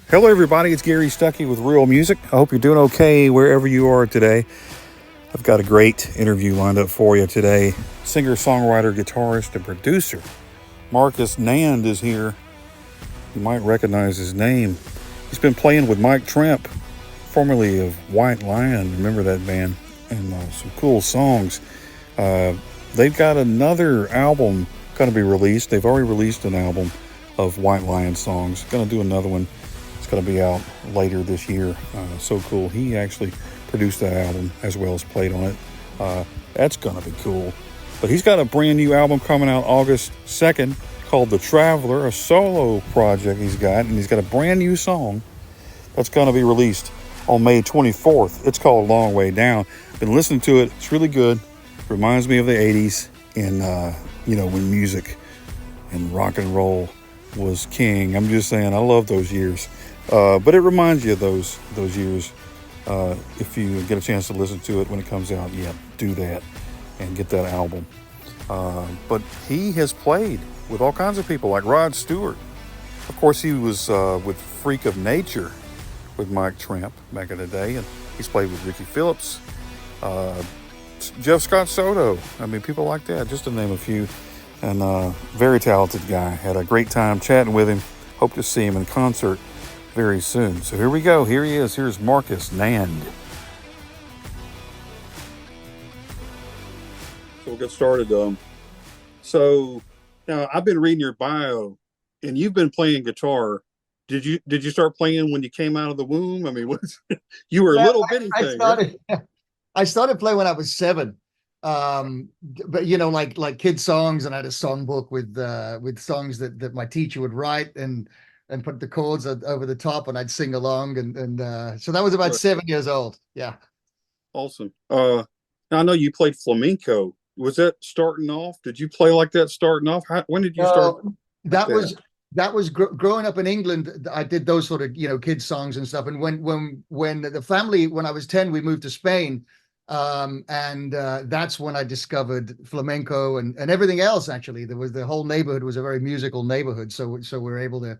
Hello, everybody. It's Gary Stuckey with Real Music. I hope you're doing okay wherever you are today. I've got a great interview lined up for you today. Singer, songwriter, guitarist, and producer Marcus Nand is here. You might recognize his name. He's been playing with Mike Tramp, formerly of White Lion. Remember that band? And some cool songs. They've got another album going to be released. They've already released an album of White Lion songs. Going to do another one. It's going to be out later this year. So cool. He actually produced that album as well as played on it. That's going to be cool. But he's got a brand new album coming out August 2nd called The Traveler, a solo project he's got. And he's got a brand new song that's going to be released on May 24th. It's called Long Way Down. Been listening to it. It's really good. Reminds me of the 80s and, when music and rock and roll was king. I'm just saying, I love those years. But it reminds you of those years. If you get a chance to listen to it when it comes out, do that and get that album. But he has played with all kinds of people like Rod Stewart. Of course, he was with Freak of Nature with Mike Tramp back in the day, and he's played with Ricky Phillips, Jeff Scott Soto. I mean, people like that, just to name a few. And very talented guy. Had a great time chatting with him. Hope to see him in concert very soon. So here we go. Here he is. Here's Marcus Nand. So we'll get started. So now I've been reading your bio, and you've been playing guitar. Did you start playing when you came out of the womb? I mean, you were a little bitty I thing, right? started I started playing when I was 7. But like kid songs, and I had a songbook with songs that my teacher would write and put the chords over the top, and I'd sing along, and so that was about Right. 7 years old. Yeah. Awesome. Now I know you played flamenco. Was that starting off? Did you play like that starting off? When did you start No, like that that? was growing up in England. I did those sort of kids songs and stuff. And when the family, when I was 10, we moved to Spain, and that's when I discovered flamenco and everything else. Actually, there was the whole neighborhood was a very musical neighborhood, so we were able to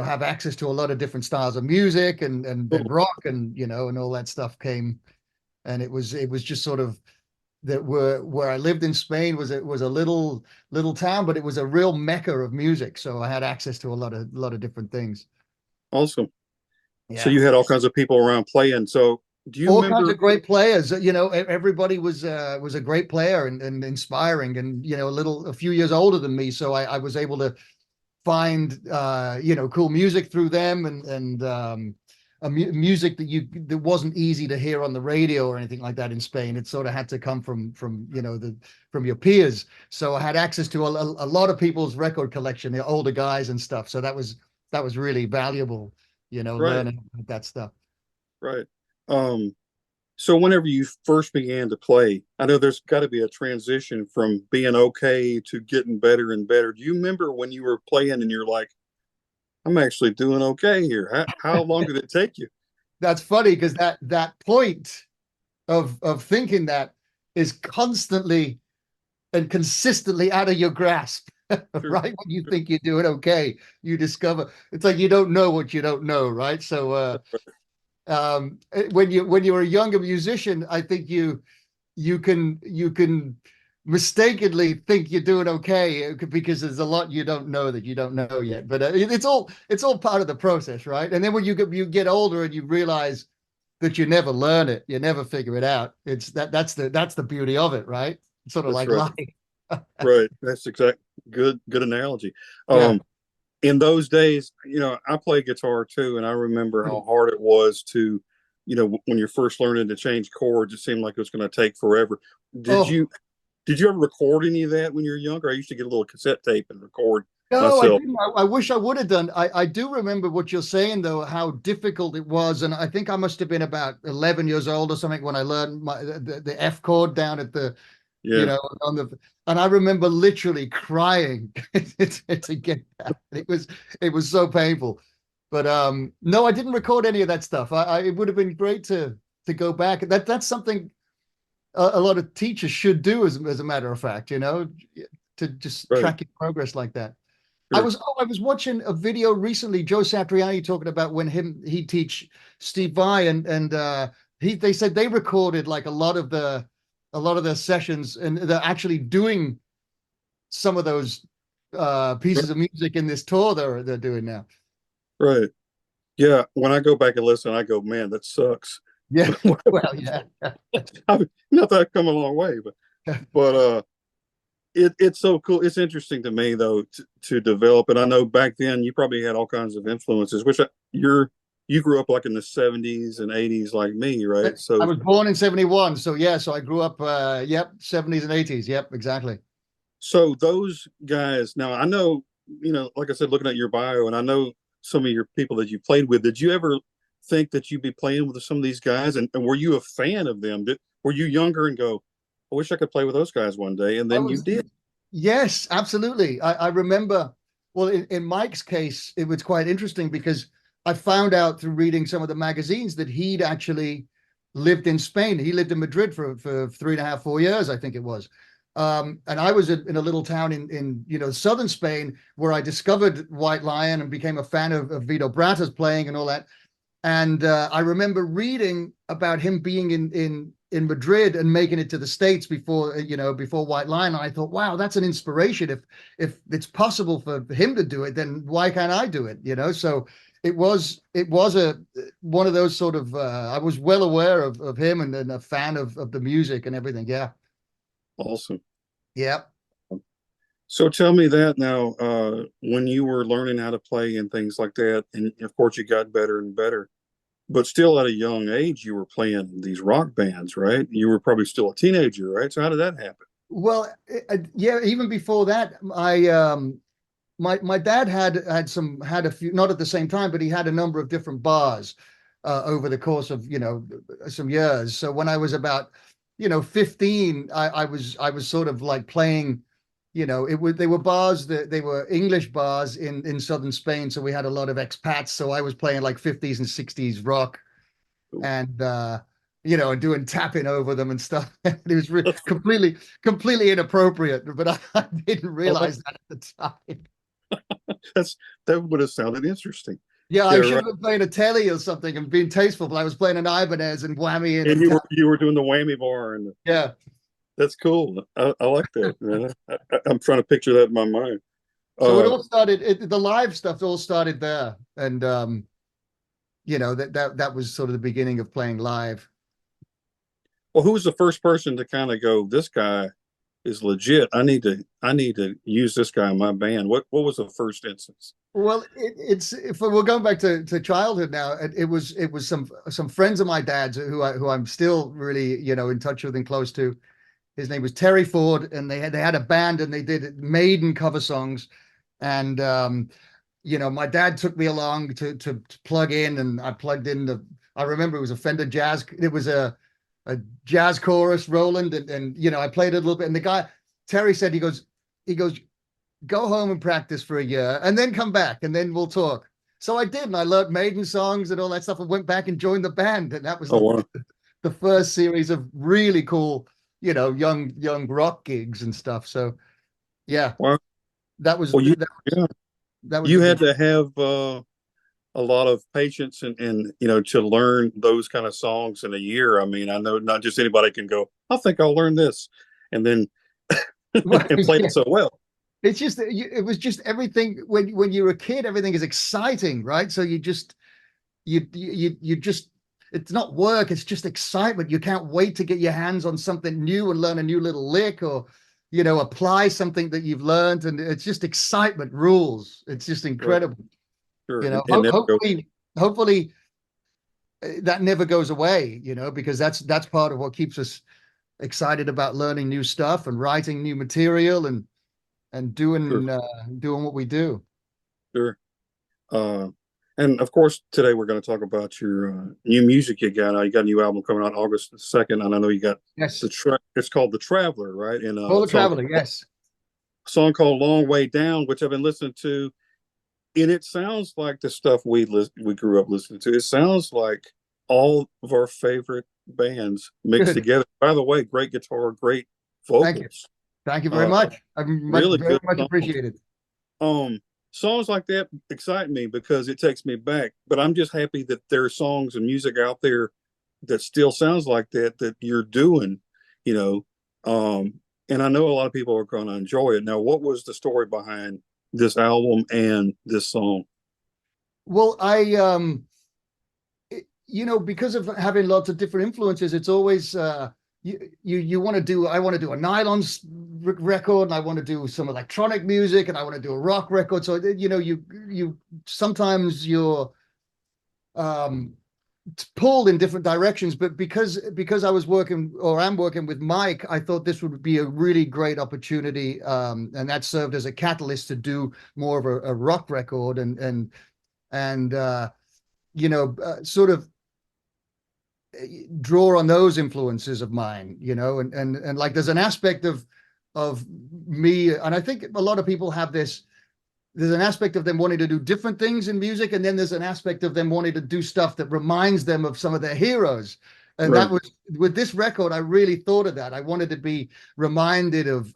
have access to a lot of different styles of music and Cool. rock and all that stuff came, and it was just sort of that where I lived in Spain was a little town, but it was a real mecca of music. So I had access to a lot of different things. Awesome. So Yeah, you had all kinds of people around playing. So do you all kinds remember? of great players. Everybody was a great player and inspiring, and a few years older than me, so I was able to find cool music through them and music that wasn't easy to hear on the radio or anything like that in Spain. It sort of had to come from your peers. So I had access to a lot of people's record collection, the older guys and stuff. So that was really valuable, Right, learning that stuff. right. Um, so whenever you first began to play, I know there's got to be a transition from being okay to getting better and better. Do you remember when you were playing and you're like, I'm actually doing okay here? How long did it take you? That's funny because that point of thinking that is constantly and consistently out of your grasp. Sure. Right when you think you're doing okay, you discover it's like you don't know what you don't know, right? So when you're a younger musician, I think you can mistakenly think you're doing okay because there's a lot you don't know that you don't know yet. But it's all part of the process, right? And then when you get older and you realize that you never learn it, you never figure it out. That's the beauty of it, right? It's sort of That's like right. life. Right. That's exact. Good analogy. Yeah. In those days, I played guitar too, and I remember how hard it was to, when you're first learning to change chords, it seemed like it was going to take forever. Did Oh, you did you ever record any of that when you were younger? I used to get a little cassette tape and record no, I myself. didn't. I wish I would have done. I do remember what you're saying, though, how difficult it was. And I think I must have been about 11 years old or something when I learned the F chord down at Yeah. on and I remember literally crying to get that. It was so painful. But no, I didn't record any of that stuff. It would have been great to go back. That's something a lot of teachers should do, as a matter of fact, to just Right. track your progress like that. Sure. I was watching a video recently, Joe Satriani talking about when he teach Steve Vai and they said they recorded like a lot of their sessions and they're actually doing some of those Right. pieces of music in this tour they're doing now. Right. Yeah. When I go back and listen, I go, man, that sucks. Yeah. Well, yeah. Not that I've come a long way, but it's so cool. It's interesting to me though to develop it. I know back then you probably had all kinds of influences, which you grew up like in the 70s and 80s like me, right? I So was born in 71, so yeah, so I grew up yep, 70s and 80s. Yep, exactly. so those guys now I know, like I said, looking at your bio and I know some of your people that you played with, did you ever think that you'd be playing with some of these guys and were you a fan of them? Were you younger and go, I wish I could play with those guys one day, and I then you was did? Yes, absolutely. I remember, well, in Mike's case, it was quite interesting because I found out through reading some of the magazines that he'd actually lived in Spain. He lived in Madrid for 3.5, 4 years, I think it was. And I was in a little town in southern Spain where I discovered White Lion and became a fan of Vito Bratta's playing and all that. And I remember reading about him being in Madrid and making it to the States before before White Line. And I thought, wow, that's an inspiration. If it's possible for him to do it, then why can't I do it? So it was a one of those sort of I was well aware of him and a fan of the music and everything. Yeah, Awesome. yeah. So tell me that now, when you were learning how to play and things like that, and of course you got better and better, but still at a young age you were playing these rock bands, right? You were probably still a teenager, right? So how did that happen? Well, yeah. Even before that, my dad had a few, not at the same time, but he had a number of different bars over the course of some years. So when I was about 15, I was sort of like playing. They were bars that they were English bars in southern Spain. So we had a lot of expats. So I was playing like 50s and 60s rock and and doing tapping over them and stuff. It was completely inappropriate, but I didn't Oh, realize that at the time. that's that would have sounded interesting. Yeah, Yeah, I should right. have been playing a telly or something and being tasteful, but I was playing an Ibanez and whammy And and you were tap. you were doing the whammy bar, and Yeah. that's cool. I like that, man. I'm trying to picture that in my mind. So it Uh, all started, the live stuff all started there. And that was sort of the beginning of playing live. well, who was the first person to kind of go, this guy is legit? I need to use this guy in my band. What was the first instance? Well, it's if we're going back to childhood now, it was some friends of my dad's who I'm still really in touch with and close to. His name was Terry Ford, and they had a band and they did Maiden cover songs. And my dad took me along to plug in, and I plugged in I remember it was a Fender Jazz. It was a jazz chorus, Roland, and I played it a little bit. And the guy Terry said he goes go home and practice for a year and then come back and then we'll talk. So I did, and I learned Maiden songs and all that stuff and went back and joined the band. And that was Oh, wow. the first series of really cool, young rock gigs and stuff. So yeah, Wow. that was Well, that yeah, that was you the had big. to have a lot of patience and to learn those kind of songs in a year. I mean, I know not just anybody can go, I think I'll learn this, and then Well, and play yeah. it so well. It's just it was just everything when you're a kid, everything is exciting, right? So you just it's not work, it's just excitement. You can't wait to get your hands on something new and learn a new little lick or apply something that you've learned, and it's just excitement rules. It's just Right. incredible. Sure. You know, And never go. hopefully that never goes away, because that's part of what keeps us excited about learning new stuff and writing new material and Sure. doing what we do. Sure. Uh, and of course, today we're going to talk about your new music you got. You got a new album coming out August 2nd, and I know you got Yes. it's called The Traveler, right? And For the traveler, yes. song called Long Way Down, which I've been listening to, and it sounds like the stuff we grew up listening to. It sounds like all of our favorite bands mixed Good. together. By the way, great guitar, great Thank you. vocals, Thank you very uh, much. I'm really very good much songs. appreciated. Um, songs like that excite me because it takes me back. But I'm just happy that there are songs and music out there that still sounds like that you're doing, you know. And I know a lot of people are going to enjoy it. Now, what was the story behind this album and this song? Well, because of having lots of different influences, it's always you want to do. I want to do a nylon record, and I want to do some electronic music, and I want to do a rock record. So you sometimes you're um, pulled in different directions. But because I was working or am working with Mike, I thought this would be a really great opportunity, and that served as a catalyst to do more of a rock record and sort of draw on those influences of mine, and like there's an aspect of me, and I think a lot of people have this. There's an aspect of them wanting to do different things in music, and then there's an aspect of them wanting to do stuff that reminds them of some of their heroes. And that Right, was with this record, I really thought of that. I wanted to be reminded of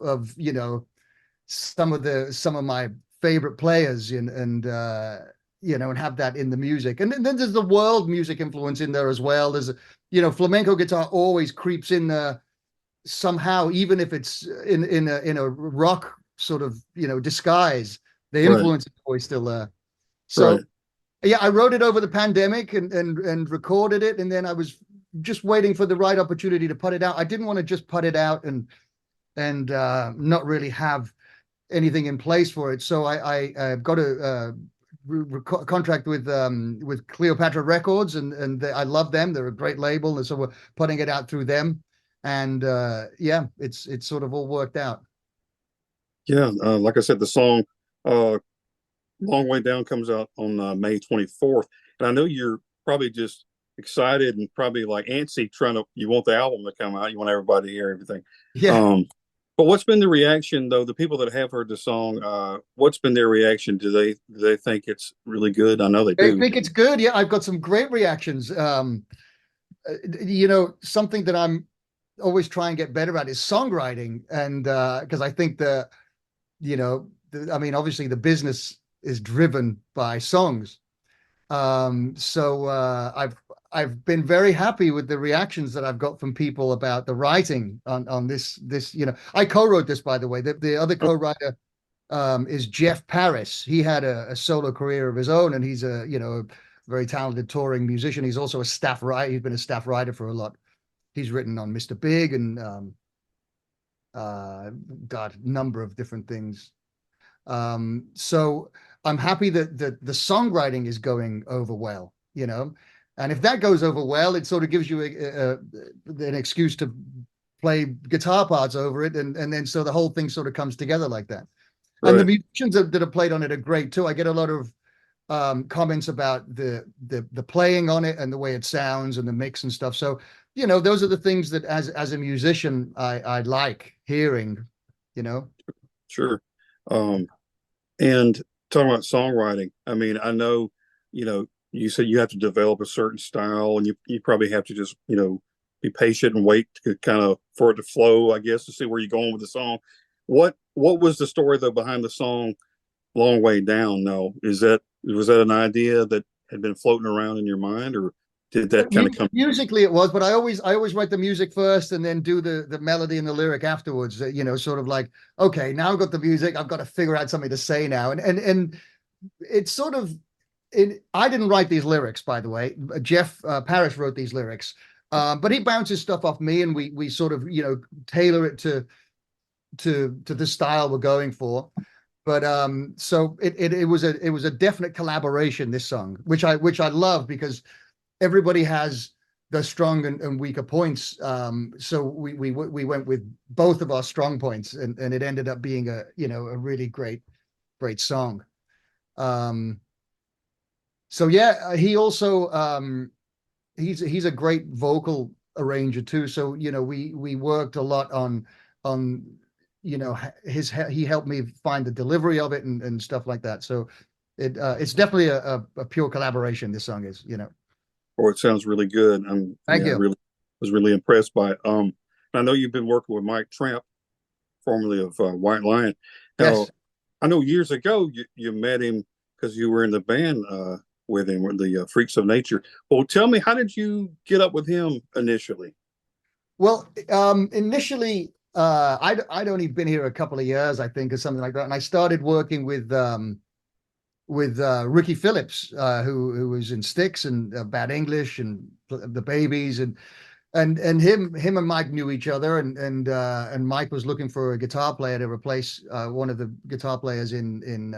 some of my favorite players and have that in the music. And then there's the world music influence in there as well. There's flamenco guitar always creeps in there somehow, even if it's in a rock sort of disguise. The right, influence is always still there. right. So yeah, I wrote it over the pandemic and recorded it, and then I was just waiting for the right opportunity to put it out. I didn't want to just put it out and not really have anything in place for it. So I got a contract with Cleopatra Records, and I love them. They're a great label, and so we're putting it out through them. And yeah, it's sort of all worked out. Yeah, like I said, the song uh, "Long Way Down" comes out on May 24th, and I know you're probably just excited and probably like antsy, trying to you want the album to come out, you want everybody to hear everything. Yeah, Um, but what's been the reaction though? The people that have heard the song, what's been their reaction? Do they think it's really good? I know they I do. think it's good. Yeah, I've got some great reactions. Something that I'm always try and get better at is songwriting, and because I think I mean, obviously the business is driven by songs. So I've been very happy with the reactions that I've got from people about the writing on this. I co-wrote this, by the way. The other co-writer is Jeff Paris. He had a solo career of his own, and he's a very talented touring musician. He's also a staff writer. He's been a staff writer for a lot. He's written on Mr. Big and uh, God, number of different things. So I'm happy that the songwriting is going over well. And if that goes over well, it sort of gives you an excuse to play guitar parts over it, and then so the whole thing sort of comes together like that. And the Right. musicians that have played on it are great too. I get a lot of comments about the playing on it and the way it sounds and the mix and stuff. So those are the things that as a musician I like hearing. You know. Sure. Um, and talking about songwriting, I mean, I know, you said you have to develop a certain style and you probably have to just, be patient and wait to kind of for it to flow, I guess, to see where you're going with the song. What was the story though behind the song Long Way Down? No, was that an idea that had been floating around in your mind, or did that kind of come? Musically it was, but I always write the music first and then do the melody and the lyric afterwards. Sort of like, okay, now I've got the music, I've got to figure out something to say now, and it's sort of I didn't write these lyrics, by the way. Jeff Parrish wrote these lyrics, but he bounces stuff off me, and we sort of tailor it to the style we're going for. But so it was a definite collaboration, this song, which I love because everybody has the strong and weaker points. So we went with both of our strong points, and it ended up being a really great song. Um, so yeah, he also he's a great vocal arranger too. So we worked a lot on he helped me find the delivery of it and stuff like that. So it's definitely a pure collaboration. This song is. Or it sounds really good. I'm Thank yeah, I you. really was really impressed by it. I know you've been working with Mike Tramp, formerly of White Lion. Now, Yes. I know years ago you met him because you were in the band with him, with the Freaks of Nature. Well, tell me, how did you get up with him initially? Well, initially, I'd only been here a couple of years, I think, or something like that, and I started working with Ricky Phillips, who was in Styx and Bad English and the Babies, and him and Mike knew each other, and Mike was looking for a guitar player to replace one of the guitar players in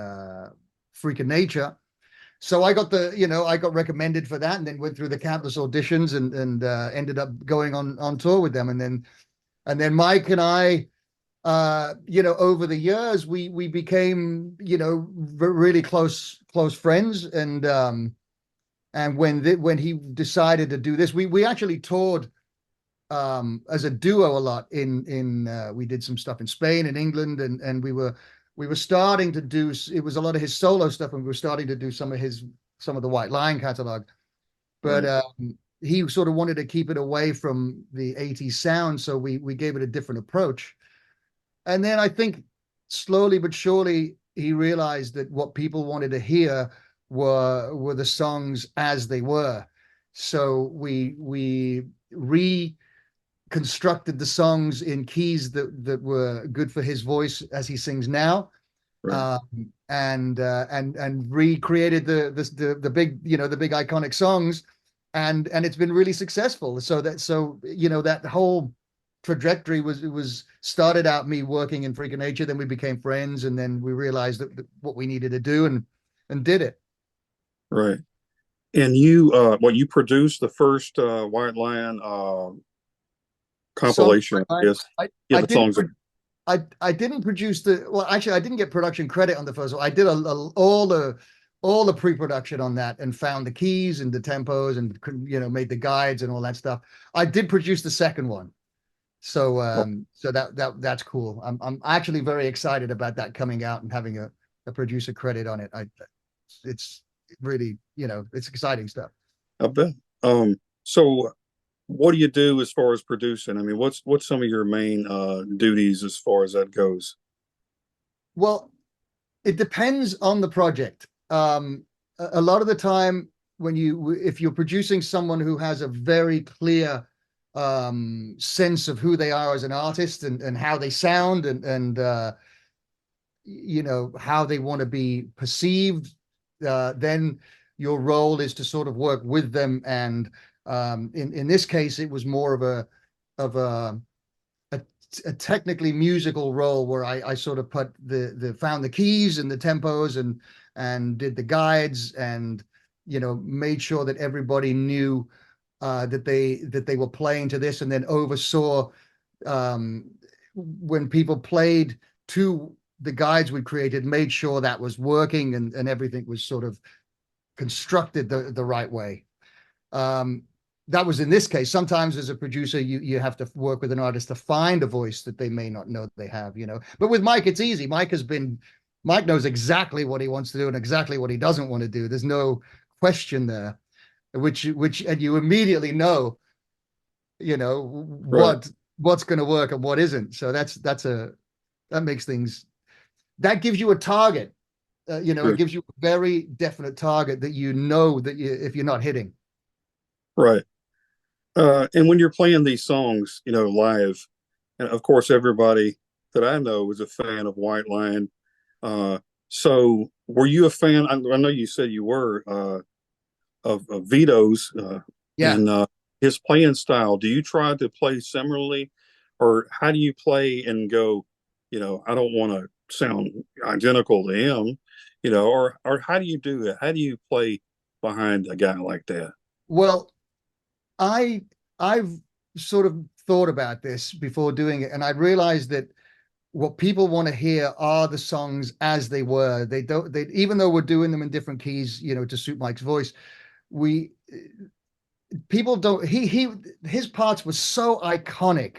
Freak of Nature. So I got recommended for that, and then went through the countless auditions and ended up going on tour with them, and then Mike and I, over the years, we became, really close friends. And when he decided to do this, we actually toured as a duo a lot in we did some stuff in Spain and England, and we were starting to do, it was a lot of his solo stuff, and we were starting to do some of the White Lion catalog. But Right, he sort of wanted to keep it away from the 80s sound, so we gave it a different approach. And then I think slowly but surely he realized that what people wanted to hear were the songs as they were. So we reconstructed the songs in keys that were good for his voice as he sings now, right, and recreated the big, the big iconic songs, and it's been really successful. So that whole trajectory was started out me working in Freak of Nature, then we became friends, and then we realized that what we needed to do, and did it. right. And you, you produced the first White Lion Song compilation, I I guess. I, Yeah, I the didn't songs. I didn't produce well, actually I didn't get production credit on the first one. I did all the pre-production on that, and found the keys and the tempos, and made the guides and all that stuff. I did produce the second one. So that's cool. I'm actually very excited about that coming out and having a producer credit on it. It's really, it's exciting stuff. I bet. So what do you do as far as producing? I mean, what's some of your main duties as far as that goes? Well, it depends on the project. A lot of the time, if you're producing someone who has a very clear sense of who they are as an artist, and how they sound, and how they want to be perceived, then your role is to sort of work with them. And in this case, it was more of a, a technically musical role, where I sort of put the found the keys and the tempos, and did the guides, and made sure that everybody knew that they were playing to this, and then oversaw when people played to the guides we created, made sure that was working, and everything was sort of constructed the right way. Um, that was in this case. Sometimes as a producer, you have to work with an artist to find a voice that they may not know they have, But with Mike, it's easy. Mike knows exactly what he wants to do and exactly what he doesn't want to do. There's no question there, which and you immediately know, you know, Right. what's going to work and what isn't. So that makes things, that gives you a target. It Sure. gives you a very definite target that if you're not hitting. Right. And when you're playing these songs, live, and of course, everybody that I know is a fan of White Lion. Uh, so were you a fan? I know you said you were of Vito's Yeah. and his playing style. Do you try to play similarly, or how do you play and go? I don't want to sound identical to him, or how do you do that? How do you play behind a guy like that? Well, I I've sort of thought about this before doing it, and I realized that what people want to hear are the songs as they were. They don't they Even though we're doing them in different keys, to suit Mike's voice, we people don't he his parts were so iconic,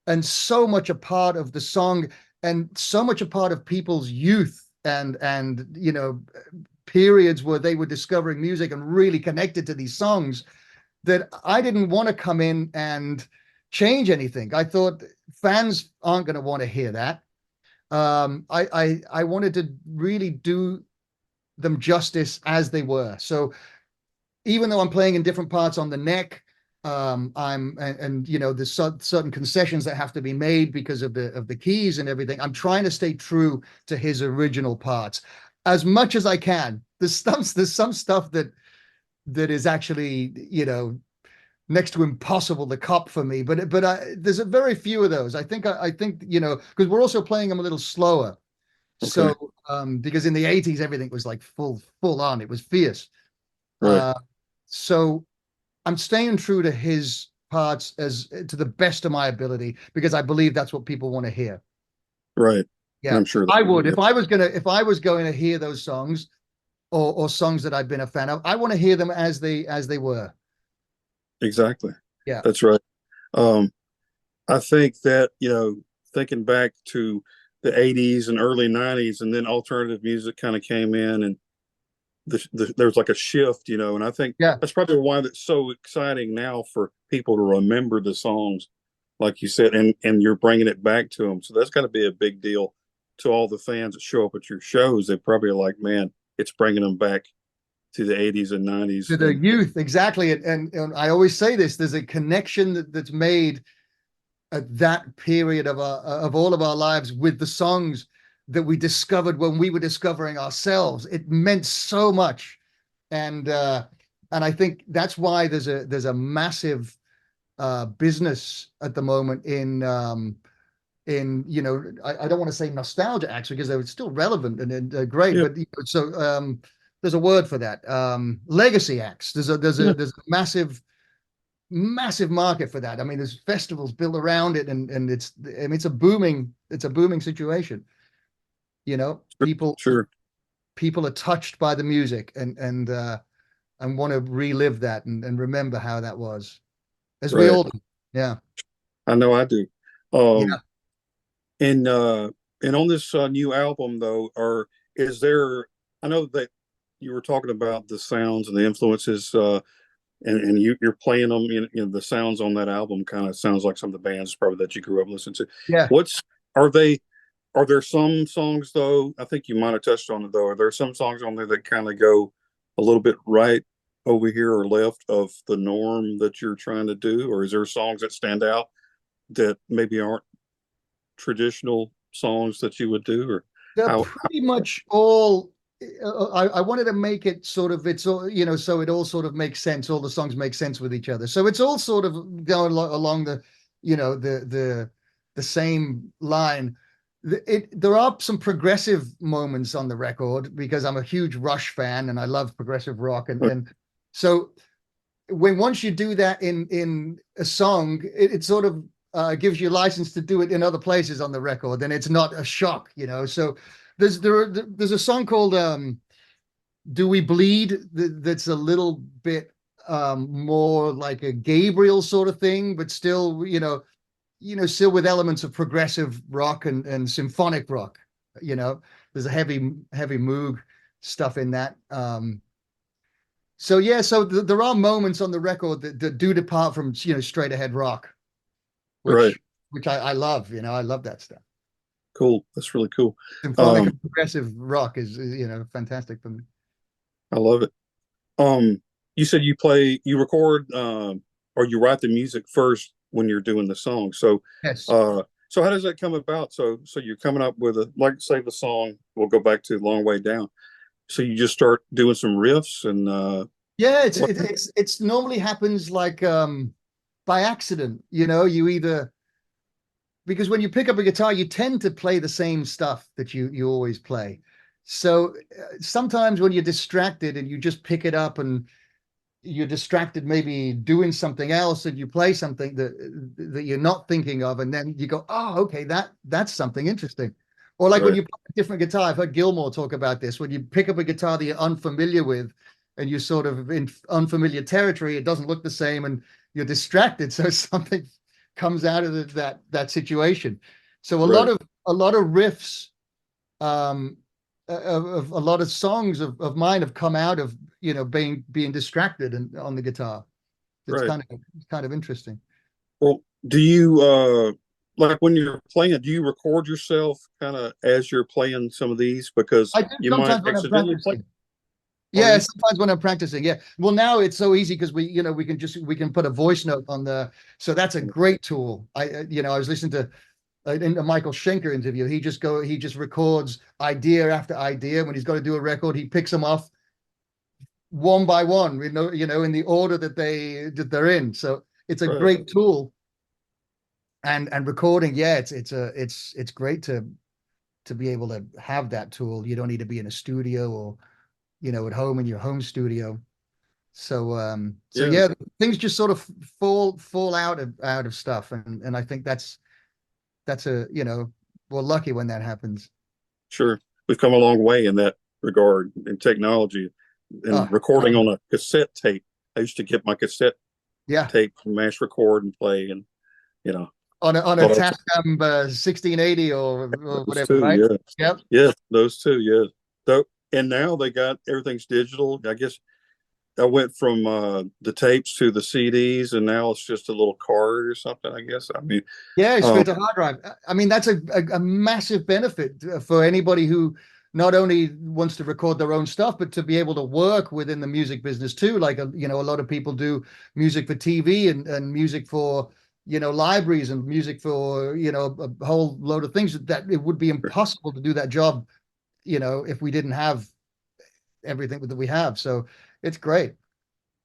and so much a part of the song, and so much a part of people's youth, and periods where they were discovering music and really connected to these songs, that I didn't want to come in and change anything. I thought fans aren't going to want to hear that. I wanted to really do them justice as they were. So even though I'm playing in different parts on the neck, and you know, there's certain concessions that have to be made because of the keys and everything. I'm trying to stay true to his original parts as much as I can. There's some stuff that is actually, you know, next to impossible to cop for me. But there's a very few of those. I think you know, because we're also playing them a little slower. Okay. So because in the 80s everything was like full on. It was fierce. Right. Uh, so I'm staying true to his parts as to the best of my ability because I believe that's what people want to hear. Right. And Yeah, I'm sure I they do. would Yeah. if I was going to hear those songs or songs that I've been a fan of. I want to hear them as they were. Exactly. Yeah, That's right. Um, I think that, thinking back to the 80s and early 90s, and then alternative music kind of came in, and there was like a shift, and I think yeah. that's probably why that's so exciting now for people to remember the songs, like you said, and you're bringing it back to them. So that's got to be a big deal to all the fans that show up at your shows. They probably are like, man, it's bringing them back to the 80s and 90s. To the And youth, exactly. And I always say this: there's a connection that's made at that period of all of our lives with the songs that we discovered when we were discovering ourselves. It meant so much, and I think that's why there's a massive business at the moment in you know, I don't want to say nostalgia acts because they're still relevant and great, yeah, but there's a word for that, legacy acts. yeah, There's a massive market for that. I mean, there's festivals built around it, and I mean, it's a booming situation. You know, sure, people are touched by the music and want to relive that and remember how that was, as we right. all do. Yeah, I know I do. yeah, Um, and on this new album though, or is there? I know that you were talking about the sounds and the influences, and you're playing them. The sounds on that album kind of sounds like some of the bands probably that you grew up listening to. yeah. What's are they? Are there some songs though? I think you might have touched on it though. Are there some songs on there that kind of go a little bit right over here or left of the norm that you're trying to do, or is there songs that stand out that maybe aren't traditional songs that you would do, or They're how pretty much all. I wanted to make it sort of it's all, you know, so it all sort of makes sense. All the songs make sense with each other, so it's all sort of going along the, you know, the same line. There are some progressive moments on the record because I'm a huge Rush fan and I love progressive rock, and so when once you do that in a song, it sort of gives you license to do it in other places on the record, and it's not a shock, you know. So there's a song called "Do We Bleed" that's a little bit more like a Gabriel sort of thing, but still, still with elements of progressive rock and symphonic rock. You know, there's a heavy Moog stuff in that. So yeah, so there are moments on the record that do depart from, straight ahead rock, right? which I love. I love that stuff. Cool. That's really cool. Symphonic Um, and progressive rock is fantastic for me. I love it. You said you record, or you write the music first when you're doing the song. Yes. So how does that come about? So you're coming up with like say the song. We'll go back to Long Way Down. So you just start doing some riffs and Yeah, what? it's normally happens like by accident. You either because when you pick up a guitar, you tend to play the same stuff that you always play. So sometimes when you're distracted and you just pick it up and you're distracted maybe doing something else and you play something that you're not thinking of, and then you go, oh, okay, that's something interesting. Or like when Right, you play a different guitar, I've heard Gilmore talk about this. When you pick up a guitar that you're unfamiliar with and you're sort of in unfamiliar territory, it doesn't look the same and you're distracted, so something comes out of that situation. So right, a lot of riffs, um of a lot of songs of mine have come out of being distracted and on the guitar. It's right. kind of interesting. Well, do you? like when you're playing, do you record yourself kind of as you're playing some of these because I do you might sometimes when I'm accidentally play? practicing. Yeah, Pardon? sometimes when I'm practicing. Yeah. Well, now it's so easy because we can put a voice note on the. So that's a great tool. I was listening to in a Michael Schenker interview. He just records idea after idea. When he's got to do a record, he picks them off one by one. In the order that they're in. So it's a Right. great tool. And recording, yeah, it's great to be able to have that tool. You don't need to be in a studio or at home in your home studio. So Yeah, yeah, things just sort of fall out of stuff, and I think that's we're lucky when that happens. sure. We've come a long way in that regard in technology and Oh, recording on a cassette tape. I used to get my cassette yeah, tape, mash record and play, and you know, on a thought I Tascam 1680 or those whatever, two, right? yeah, Yep. yeah, those two, yeah. Though, and now they got everything's digital. I guess I went from the tapes to the CDs, and now it's just a little card or something. I guess. I mean, Yeah, it's um, straight to hard drive. I mean, that's a massive benefit for anybody who not only wants to record their own stuff, but to be able to work within the music business too. Like, a lot of people do music for TV and music for, libraries and music for, a whole load of things that it would be impossible to do that job, if we didn't have everything that we have. So it's great.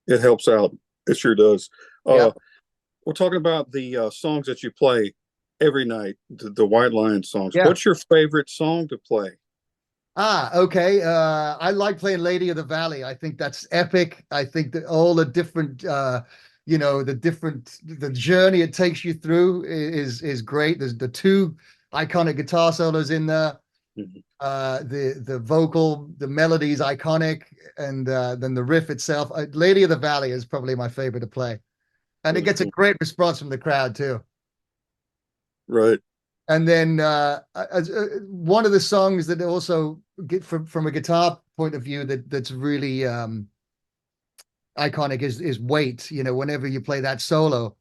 it helps out. It sure does. Yeah. We're talking about the songs that you play every night, the White Lion songs. Yeah. What's your favorite song to play? Okay. I like playing Lady of the Valley. I think that's epic. I think that all the different, the journey it takes you through is great. There's the two iconic guitar solos in there. Mhm. The vocal, the melody is iconic, and then the riff itself. Lady of the Valley is probably my favorite to play, and it Really gets a cool. great response from the crowd too. Right. And then one of the songs that also get from a guitar point of view that's really iconic is Wait. Whenever you play that solo,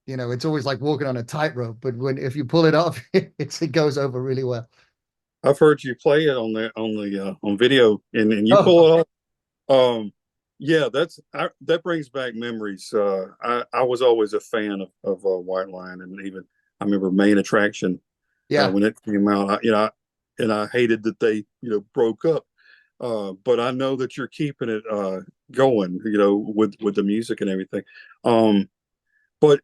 it's always like walking on a tightrope, but if you pull it off, it goes over really well. I've heard you play it on video, and you Oh, pull it off. Yeah, that brings back memories. I was always a fan of White Lion, and even I remember Main Attraction yeah. when it came out. And I hated that they broke up. But I know that you're keeping it going, with the music and everything. But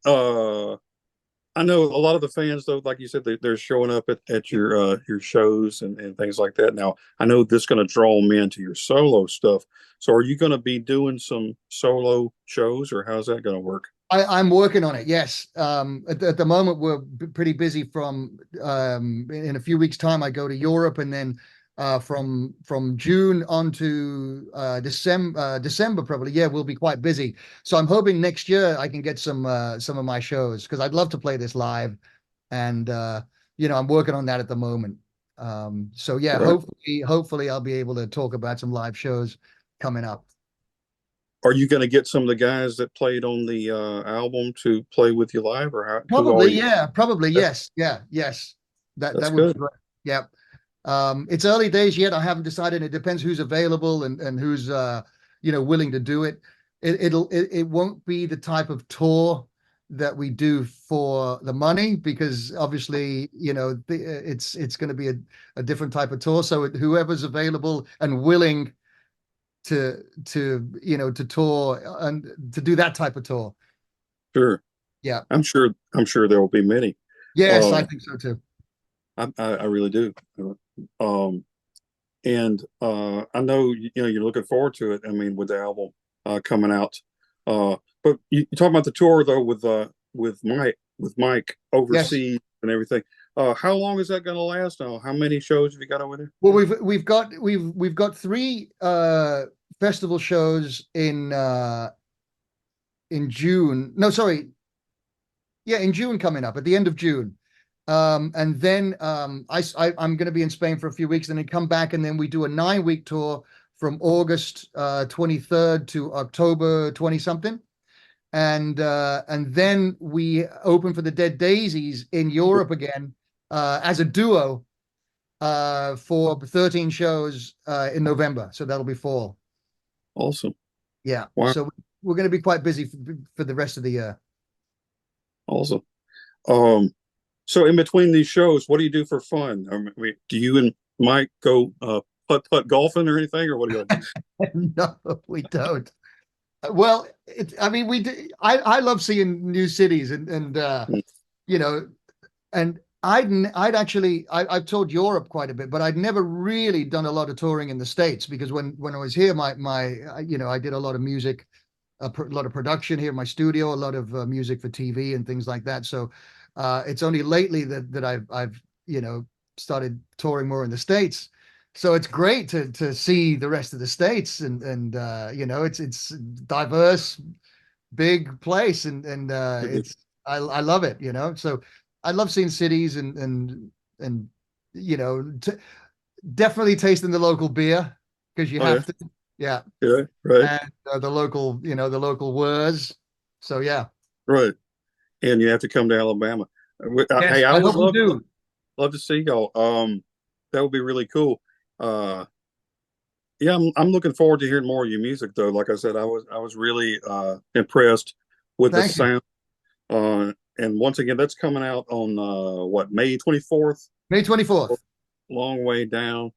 I know a lot of the fans, though, like you said, they're showing up at your shows and things like that. Now, I know this is going to draw them into your solo stuff. So, are you going to be doing some solo shows, or how's that going to work? I'm working on it. Yes. At the moment, we're pretty busy. In a few weeks' time, I go to Europe, and then from June on to December probably. Yeah, we'll be quite busy. So I'm hoping next year I can get some of my shows because I'd love to play this live, and I'm working on that at the moment. So yeah, Right. hopefully I'll be able to talk about some live shows coming up. Are you going to get some of the guys that played on the album to play with you live, or who all Probably, you? yeah. Probably, That's, yes. Yeah, yes. That that's that would be good. great. Yeah. It's early days yet. I haven't decided. It depends who's available and who's willing to do it. It won't be the type of tour that we do for the money because obviously it's going to be a different type of tour. So whoever's available and willing to tour and to do that type of tour. Sure. Yeah. I'm sure there will be many. Yes, I Uh, think so too. I really do. Um, and I know you're looking forward to it. I mean, with the album coming out. But you talk about the tour though with Mike Yes. overseas and everything. How long is that going to last now? How many shows have you got over there? Well, we've got three festival shows in June. No, sorry. Yeah, in June coming up at the end of June. And then I'm going to be in Spain for a few weeks and then come back and then we do a 9-week tour from August 23rd to October 20 something. and then we open for the Dead Daisies in Europe again as a duo for 13 shows in November. So that'll be fall. Awesome. Yeah. Wow. So we're going to be quite busy for the rest of the year. Awesome. So in between these shows, what do you do for fun? Do you and Mike go putt golfing or anything, or what do you do? No, we don't. Well, I mean, we do. I love seeing new cities and you know, and I've toured Europe quite a bit, but I'd never really done a lot of touring in the States because when I was here, I did a lot of music, a lot of production here in my studio, a lot of music for TV and things like that. So it's only lately that I've started touring more in the States. So it's great to see the rest of the States and it's diverse, big place and it's I love it, So I love seeing cities and definitely tasting the local beer because you have to. Yeah. Yeah, right. And the local words. So yeah. Right. And you have to come to Alabama. Yes, Hey, I I would hope you do. love to see y'all. That would be really cool. Yeah, I'm looking forward to hearing more of your music though. Like I said, I was really impressed with the Thank you. sound. And once again, that's coming out on May 24th, May 24th. Long Way Down.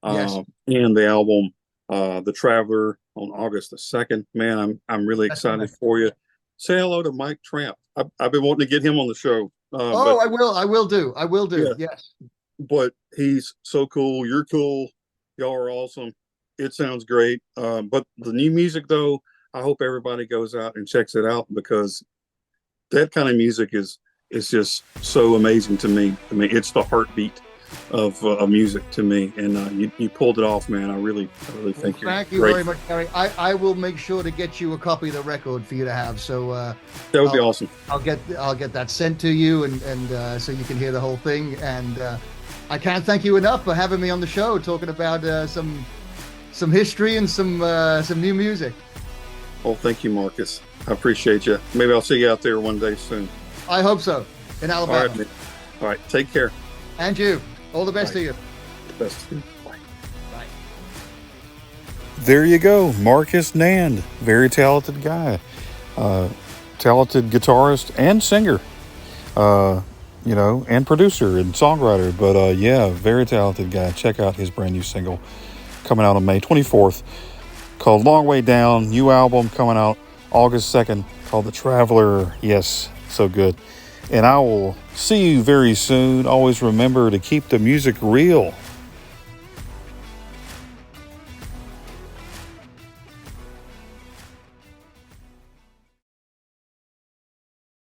Yes. And the album The Traveler on August the 2nd. Man, I'm really That's excited right. for you. Say hello to Mike Tramp. I've been wanting to get him on the show. Oh, I will. I will do. I will do. Yeah, Yes. but he's so cool. You're cool. Y'all are awesome. It sounds great. But the new music, though, I hope everybody goes out and checks it out because that kind of music is just so amazing to me. I mean, it's the heartbeat of music to me, and you pulled it off, man. I really think you're Thank you great. very much, Gary. I will make sure to get you a copy of the record for you to have. So That would be awesome. I'll get that sent to you and so you can hear the whole thing. And I can't thank you enough for having me on the show, talking about some history and some new music. Well, thank you, Marcus. I appreciate you. Maybe I'll see you out there one day soon. I hope so. In Alabama. All right, man. All right. Take care. And you. All the best to you. Best. Bye. Bye. There you go, Marcus Nand. Very talented guy. Talented guitarist and singer. And producer and songwriter. But yeah, very talented guy. Check out his brand new single coming out on May 24th called Long Way Down. New album coming out August 2nd called The Traveler. Yes, so good. And I will see you very soon. Always remember to keep the music real.